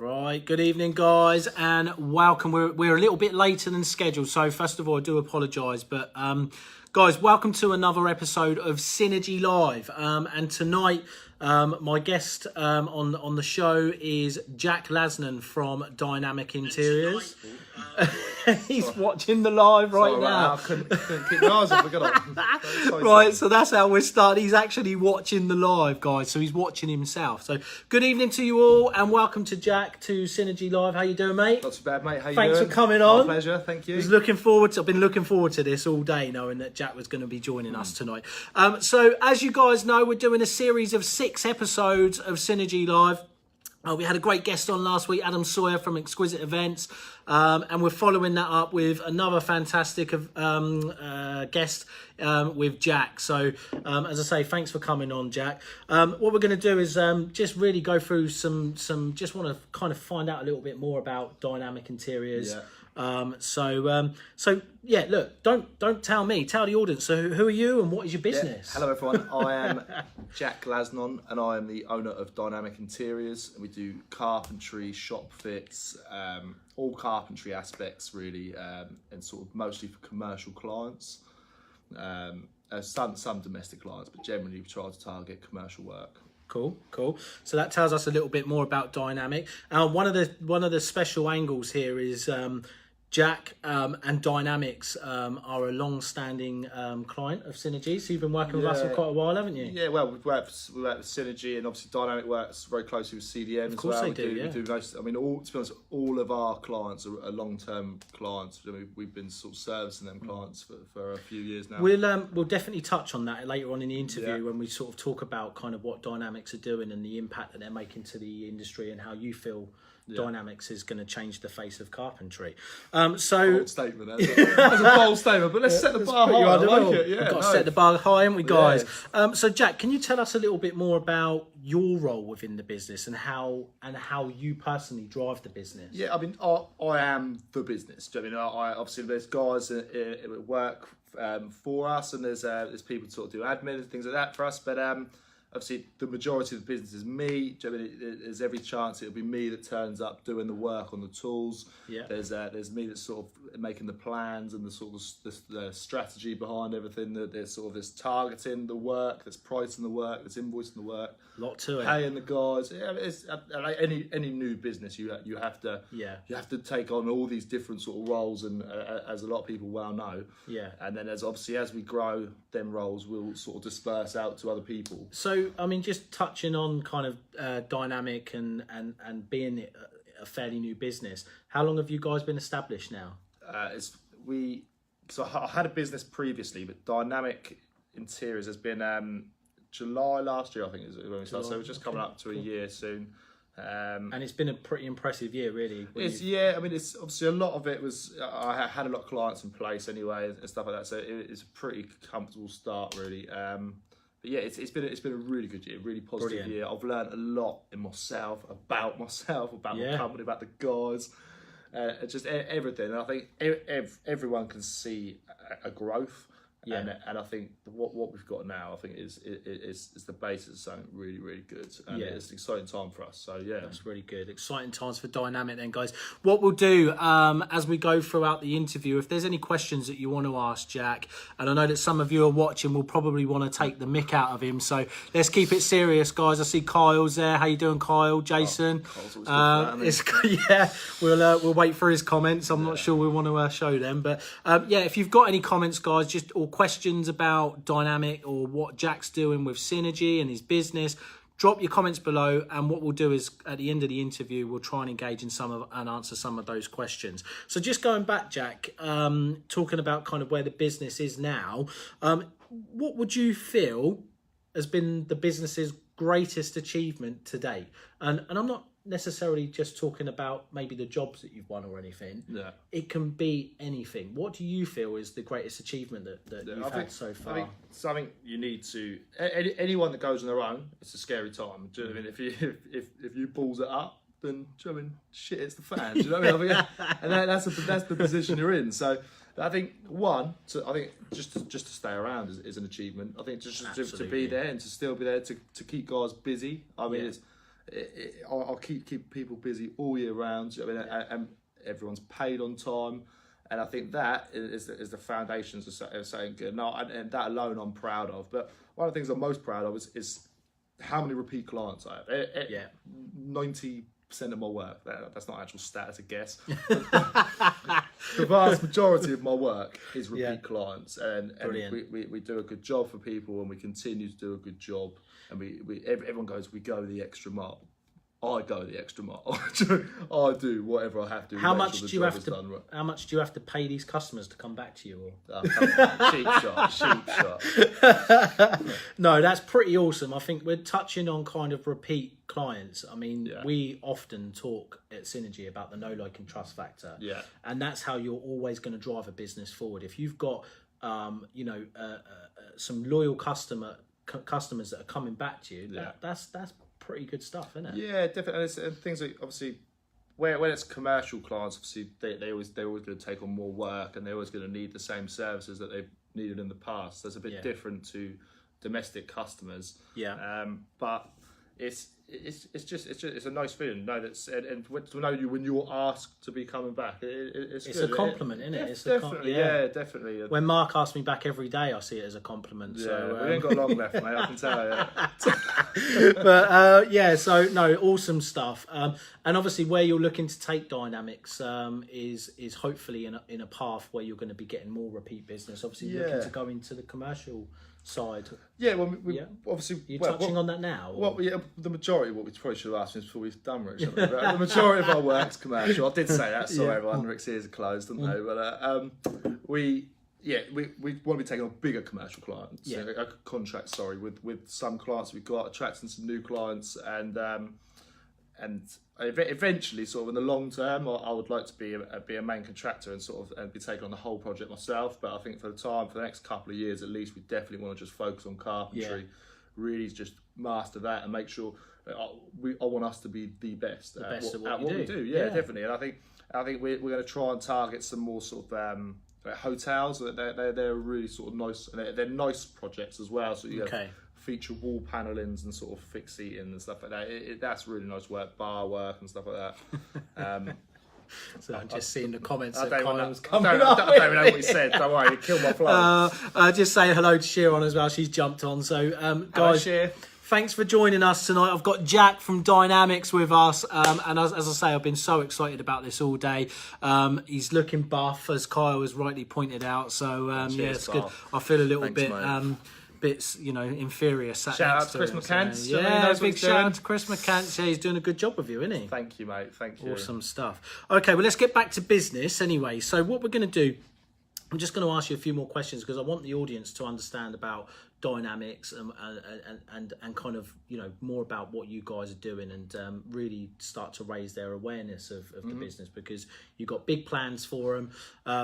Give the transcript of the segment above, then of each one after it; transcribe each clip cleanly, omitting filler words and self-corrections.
Right, good evening guys and welcome. We're a little bit later than scheduled, so first of all I do apologise, but guys, welcome to another episode of Synergy Live, and tonight my guest on the show is Jack Lasnon from Dynamic Interiors. He's watching the live right now. I couldn't keep my eyes up. Right, so that's how we're starting. He's actually watching the live, guys. So he's watching himself. So good evening to you all, and welcome to Jack to Synergy Live. How you doing, mate? Not too bad, mate. How you Thanks doing? for coming on. My pleasure. Thank you. I've been looking forward to this all day, knowing that Jack was going to be joining us tonight. So as you guys know, we're doing a series of 6 episodes of Synergy Live. We had a great guest on last week, Adam Sawyer from Exquisite Events, and we're following that up with another fantastic guest with Jack. So, as I say, thanks for coming on, Jack. What we're going to do is just really go through some. Just want to kind of find out a little bit more about Dynamic Interiors. Yeah. So yeah, look, don't tell me, tell the audience. So who are you and what is your business? Yeah. Hello everyone, I am Jack Lasnon and I am the owner of Dynamic Interiors. We do carpentry, shop fits, all carpentry aspects really, and sort of mostly for commercial clients. Some domestic clients, but generally we try to target commercial work. Cool. So that tells us a little bit more about Dynamic. One of the special angles here is Jack and Dynamics are a long-standing client of Synergy. So you've been working with us for quite a while, haven't you? Yeah, well, we've worked with Synergy, and obviously Dynamic works very closely with CDM as well. Of course they do, yeah. We do most. I mean, to be honest, all of our clients are long-term clients. I mean, we've been sort of servicing them clients for a few years now. We'll definitely touch on that later on in the interview when we sort of talk about kind of what Dynamics are doing and the impact that they're making to the industry and how you feel Dynamics is going to change the face of carpentry. Bold statement. That's a bold statement, but let's set the bar high. I like it. Yeah, we've got to set the bar high, haven't we, guys? Yeah. So, Jack, can you tell us a little bit more about your role within the business and how you personally drive the business? Yeah, I mean, I am the business. I mean, I obviously there's guys that work for us, and there's people that sort of do admin and things like that for us, but obviously, the majority of the business is me. I mean, there's every chance it'll be me that turns up doing the work on the tools. Yeah. There's me that's sort of making the plans and the sort of the strategy behind everything. That there's sort of this targeting the work, there's pricing the work, there's invoicing the work. A lot to it. Paying the guys. Yeah, it's like any new business, you have to take on all these different sort of roles, and as a lot of people well know. Yeah. And then as we grow, them roles will sort of disperse out to other people. So, I mean, just touching on kind of Dynamic and being a fairly new business, how long have you guys been established now? So I had a business previously, but Dynamic Interiors has been July last year, I think, is when we started. So we're just coming up to a year soon. And it's been a pretty impressive year, really. I mean, it's obviously a lot of it was I had a lot of clients in place anyway and stuff like that. So it's a pretty comfortable start, really. But yeah, it's been a really good year, really positive year. I've learned a lot about myself, about my company, about the guys, just everything. And I think everyone can see a growth. Yeah. And I think what we've got now, I think is the basis of something really, really good. And it's an exciting time for us. So yeah, that's really good. Exciting times for Dynamic then, guys. What we'll do as we go throughout the interview, if there's any questions that you want to ask Jack, and I know that some of you are watching will probably want to take the mick out of him. So let's keep it serious, guys. I see Kyle's there. How you doing, Kyle? Jason? We'll wait for his comments. I'm not sure we want to show them, but if you've got any comments, guys, or questions about Dynamic or what Jack's doing with Synergy and his business, drop your comments below, and what we'll do is at the end of the interview we'll try and engage in and answer some of those questions. So just going back, Jack, talking about kind of where the business is now, what would you feel has been the business's greatest achievement to date? And I'm not necessarily just talking about maybe the jobs that you've won or anything. Yeah. It can be anything. What do you feel is the greatest achievement that you've had so far? I think something you need to anyone that goes on their own, it's a scary time. Do you know what I mean? If you balls it up, then do you know what I mean? Shit, it's the fan. Do you know what I mean? And that's the position you're in. So I think just to stay around is an achievement. I think just to be there and to still be there to keep guys busy. I mean, I'll keep people busy all year round. I mean, and everyone's paid on time. And I think that is the foundations of saying good. And that alone I'm proud of. But one of the things I'm most proud of is how many repeat clients I have. 90% of my work. That's not an actual stat, it's a guess. The vast majority of my work is repeat clients. And we do a good job for people, and we continue to do a good job. And everyone goes, we go the extra mile. I go the extra mile. I do whatever I have to. How much do you have to? How much do you have to pay these customers to come back to you? Or? Cheap shot. No, that's pretty awesome. I think we're touching on kind of repeat clients. I mean, we often talk at Synergy about the know, like, and trust factor. Yeah. And that's how you're always going to drive a business forward. If you've got, some loyal customers that are coming back to you, that's pretty good stuff, isn't it? Yeah, definitely. And things like, obviously, when it's commercial clients, obviously they're always going to take on more work, and they're always going to need the same services that they've needed in the past. That's a bit different to domestic customers. Yeah. But it's a nice feeling. No, to know you when you're asked to be coming back. It's good. A compliment, isn't it? It's definitely, definitely. When Mark asks me back every day, I see it as a compliment. Yeah, so, we ain't got long left, mate. I can tell you. But so no, awesome stuff. And obviously, where you're looking to take Dynamics is hopefully in a path where you're going to be getting more repeat business. Obviously, you're looking to go into the commercial side. Yeah, well, obviously... You're touching on that now? Well, the majority, what we probably should have asked is before we've done, Rich. The majority of our work's commercial. I did say that, sorry, everyone. Rick's ears are closed, didn't they? But we want to be taking on bigger commercial clients. Contracts, with some clients we've got, attracting some new clients, and eventually, sort of in the long term, I would like to be a main contractor and be taking on the whole project myself. But I think for the next couple of years at least, we definitely want to just focus on carpentry, really just master that and make sure I want us to be the best at what we do. Yeah, definitely. And I think we're going to try and target some more sort of hotels. They're really sort of nice, and they're nice projects as well. So you have feature wall panellings and sort of fixed seating and stuff like that. That's really nice work, bar work and stuff like that. So I'm just seeing the comments. I don't even know what he said. Don't worry, you killed my flow. Just say hello to Sharon as well. She's jumped on. So guys, thanks for joining us tonight. I've got Jack from Dynamics with us, and as I say, I've been so excited about this all day. He's looking buff, as Kyle has rightly pointed out. So it's good. I feel a little bit. Bits, inferior. Shout out to Chris McCants. Big shout out to Chris McCants. Yeah, he's doing a good job with you, isn't he? Thank you, mate. Thank you. Awesome stuff. Okay, well, let's get back to business anyway. So what we're going to do, I'm just going to ask you a few more questions because I want the audience to understand about Dynamics and kind of more about what you guys are doing and really start to raise their awareness of the business, because you've got big plans for them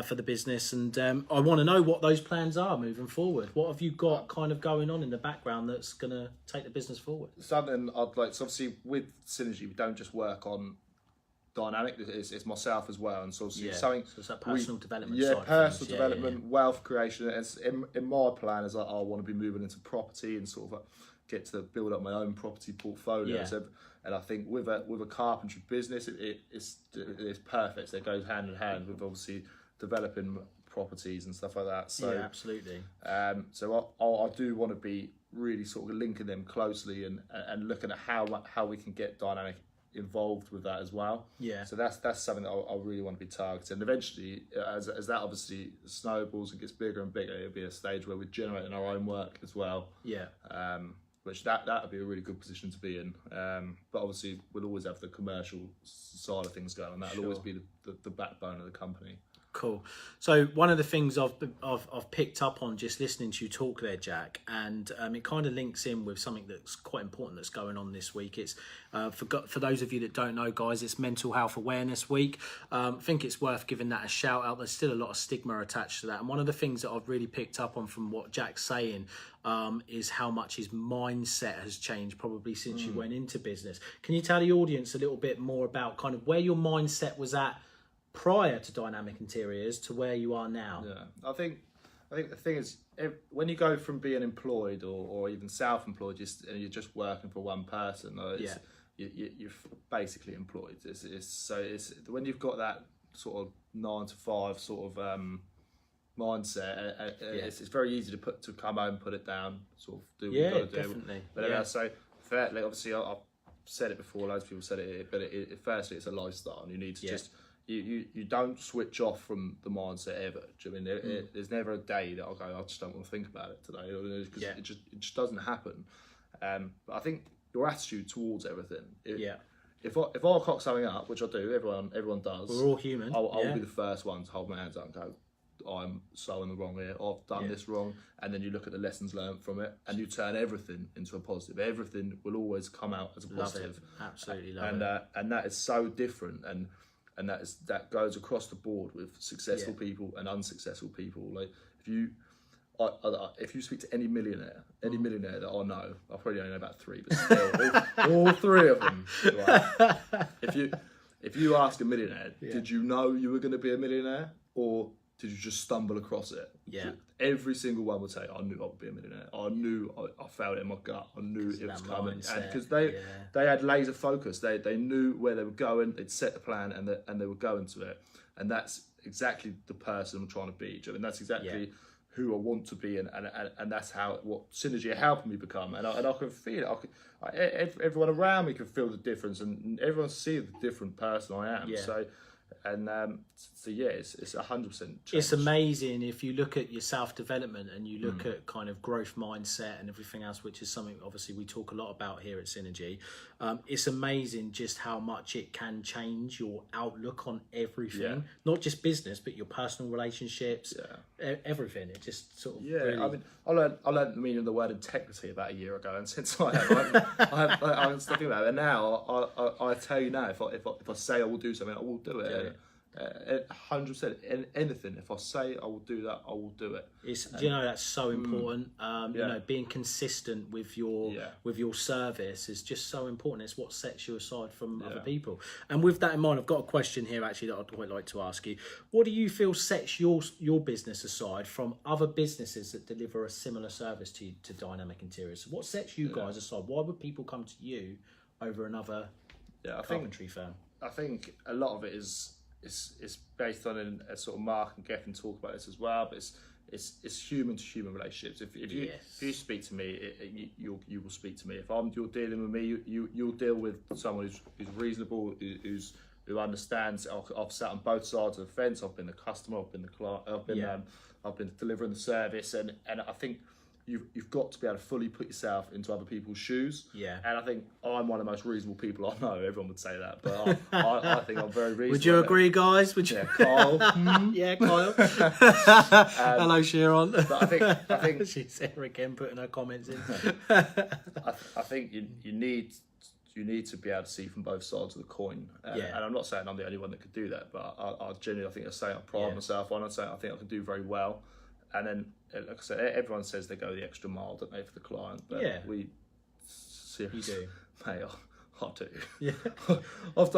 for the business, and I want to know what those plans are moving forward. What have you got kind of going on in the background that's going to take the business forward? Something I'd like. So obviously with Synergy, we don't just work on Dynamic, it's myself as well, and so something. So it's that personal development. Personal development, wealth creation. It's in my plan is I want to be moving into property and sort of get to build up my own property portfolio. So, and I think with a carpentry business, it's perfect. So it goes hand in hand with obviously developing properties and stuff like that. So absolutely. So I do want to be really sort of linking them closely and looking at how we can get Dynamic involved with that as well. So that's something that I really want to be targeting. And eventually, as that obviously snowballs and gets bigger and bigger, it'll be a stage where we're generating our own work as well. Which that would be a really good position to be in. But obviously, we'll always have the commercial side of things going, and that'll always be the backbone of the company. Cool. So one of the things I've picked up on just listening to you talk there, Jack, and it kind of links in with something that's quite important that's going on this week. It's for those of you that don't know, guys, it's Mental Health Awareness Week. I think it's worth giving that a shout out. There's still a lot of stigma attached to that, and one of the things that I've really picked up on from what Jack's saying is how much his mindset has changed probably since you went into business. Can you tell the audience a little bit more about kind of where your mindset was at prior to Dynamic Interiors to where you are now? I think the thing is, when you go from being employed or even self-employed, you're just working for one person. you're basically employed. It's when you've got that sort of 9 to 5 sort of mindset. It's very easy to come home, put it down, sort of do what you've got to do. Definitely. But so fairly, obviously, I've said it before. Loads of people said it, but firstly, it's a lifestyle, and you need to just. You don't switch off from the mindset ever. Do you know what I mean? There's never a day that I'll go, I just don't want to think about it today, because it just doesn't happen. But I think your attitude towards everything. If I cock something up, which I do, everyone does. We're all human. I'll be the first one to hold my hands up and go, I'm so in the wrong here. I've done this wrong, and then you look at the lessons learned from it, and you turn everything into a positive. Everything will always come out as a positive. Absolutely love it. And that is so different, and that goes across the board with successful people and unsuccessful people. Like if you speak to any millionaire that I know, I probably only know about 3, but still, all 3 of them. Right? If you ask a millionaire, did you know you were going to be a millionaire, or did you just stumble across it? Yeah. Every single one would say, I knew I would be a millionaire. I knew, I felt it in my gut. I knew it was coming. Because they had laser focus. They knew where they were going. They'd set the plan, and they were going to it. And that's exactly the person I'm trying to be. And that's exactly who I want to be. And that's what Synergy are helping me become. And I can feel it. Everyone around me can feel the difference. And everyone sees the different person I am. Yeah. It's 100%. It's amazing if you look at your self-development and you look at kind of growth mindset and everything else, which is something obviously we talk a lot about here at Synergy. It's amazing just how much it can change your outlook on everything, not just business, but your personal relationships, everything. It just sort of really... I mean, I learned the meaning of the word integrity about a year ago, and since I'm sticking about it. And now I tell you now, if I say I will do something, I will do it. 100%. Anything. If I say I will do that, I will do it. Do you know that's so important? You know, being consistent with your service is just so important. It's what sets you aside from other people. And with that in mind, I've got a question here actually that I'd quite like to ask you. What do you feel sets your business aside from other businesses that deliver a similar service to Dynamic Interiors? What sets you guys aside? Why would people come to you over another carpentry firm? I think a lot of it is based on a sort of Mark and Geffen talk about this as well, but it's human to human relationships. If you speak to me, you will speak to me. If you're dealing with me, you'll deal with someone who's reasonable, who understands. I've sat on both sides of the fence. I've been the customer, I've been the client, I've been delivering the service, and I think you've got to be able to fully put yourself into other people's shoes. Yeah. And I think I'm one of the most reasonable people I know. Everyone would say that, but I think I'm very reasonable. Would you agree, guys? Would you? Yeah, Kyle. Yeah, Kyle. Hello, Sharon. But I think she's there again putting her comments in. I think you need to be able to see from both sides of the coin. And I'm not saying I'm the only one that could do that, but I genuinely I pride myself on. I think I can do very well. And then, like I said, everyone says they go the extra mile, don't they, for the client? But we seriously, you do, mate. I do. Yeah, I've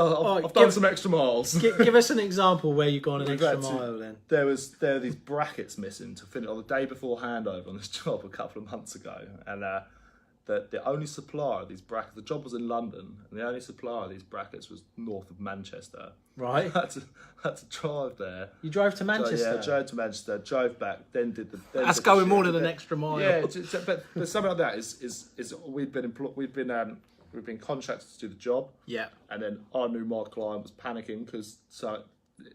done some extra miles. Give us an example where you've gone an extra mile. Then there were these brackets missing to finish on the day before handover on this job a couple of months ago, and the only supplier of these brackets, the job was in London, and the only supplier of these brackets was north of Manchester. Right. I had to drive there. You drove to Manchester? So, yeah, I drove to Manchester, drove back, then did the... That's going more than an extra mile. Yeah, but something like that is we've been contracted to do the job. Yeah. And then I knew my client was panicking because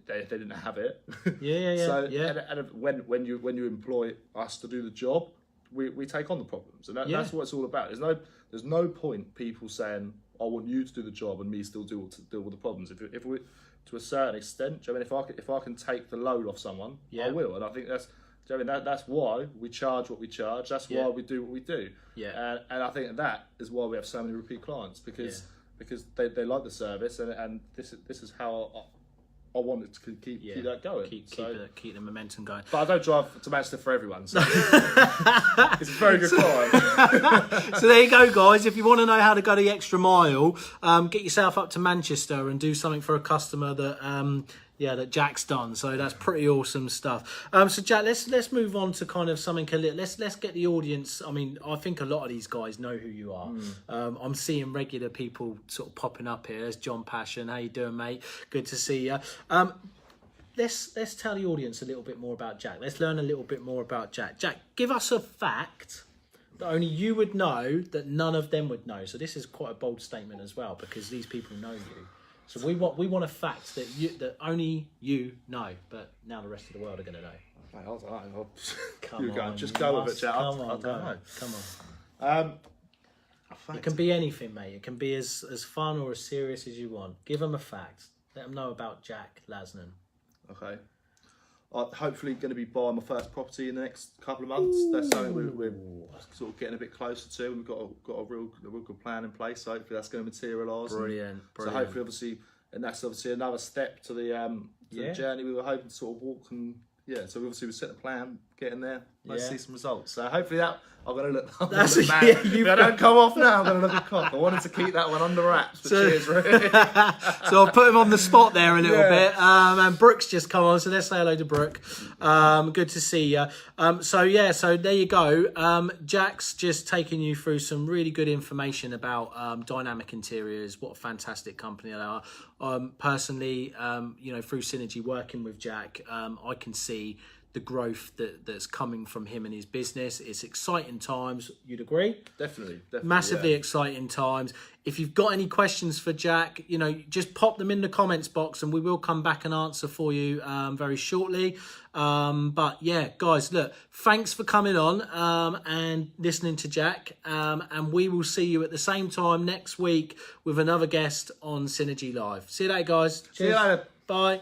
they didn't have it. Yeah. And when you employ us to do the job, we take on the problems, and that's what it's all about. There's no point people saying, I want you to do the job and me still deal with the problems. If we, to a certain extent, I mean, if I can take the load off someone, I will. And I think that's why we charge what we charge. That's why we do what we do. Yeah. And I think that is why we have so many repeat clients, because they like the service, and this is how I want it to keep that going. Keep the momentum going. But I don't drive to Manchester for everyone, so it's a very good client. So there you go, guys. If you want to know how to go the extra mile, get yourself up to Manchester and do something for a customer that Yeah, that Jack's done. So that's pretty awesome stuff. So Jack, let's move on to kind of something a little. Let's get the audience. I mean, I think a lot of these guys know who you are. I'm seeing regular people sort of popping up here. There's John Passion. How you doing, mate? Good to see you. Let's tell the audience a little bit more about Jack. Let's learn a little bit more about Jack. Jack, give us a fact that only you would know that none of them would know. So this is quite a bold statement as well, because these people know you. So we want a fact that only you know, but now the rest of the world are going to know. Mate, I don't know. Come on, just go with it, Jack. Come on, I don't know. Come on. Fact. It can be anything, mate. It can be as fun or as serious as you want. Give them a fact. Let them know about Jack Lasnon. Okay. I'm hopefully going to be buying my first property in the next couple of months. That's something we're sort of getting a bit closer to. We've got a real good plan in place. So hopefully that's going to materialise. Brilliant. So hopefully, obviously, and that's obviously another step to the journey we were hoping to sort of walk. And so obviously we set the plan, getting there. Let's see some results. So hopefully that I'm going to look. That's look mad. If I don't come off now, I'm going to look a cock. I wanted to keep that one under wraps. But cheers, Rick. So I'll put him on the spot there a little bit. And Brooke's just come on, so let's say hello to Brooke. Good to see you. So there you go. Jack's just taking you through some really good information about Dynamic Interiors. What a fantastic company they are. Personally, through Synergy, working with Jack, I can see the growth that's coming from him and his business. It's exciting times. You'd agree? Definitely. Massively exciting times. If you've got any questions for Jack, just pop them in the comments box and we will come back and answer for you very shortly. But yeah, guys, look, thanks for coming on and listening to Jack. And we will see you at the same time next week with another guest on Synergy Live. See you later, guys. Cheers. See you later. Bye.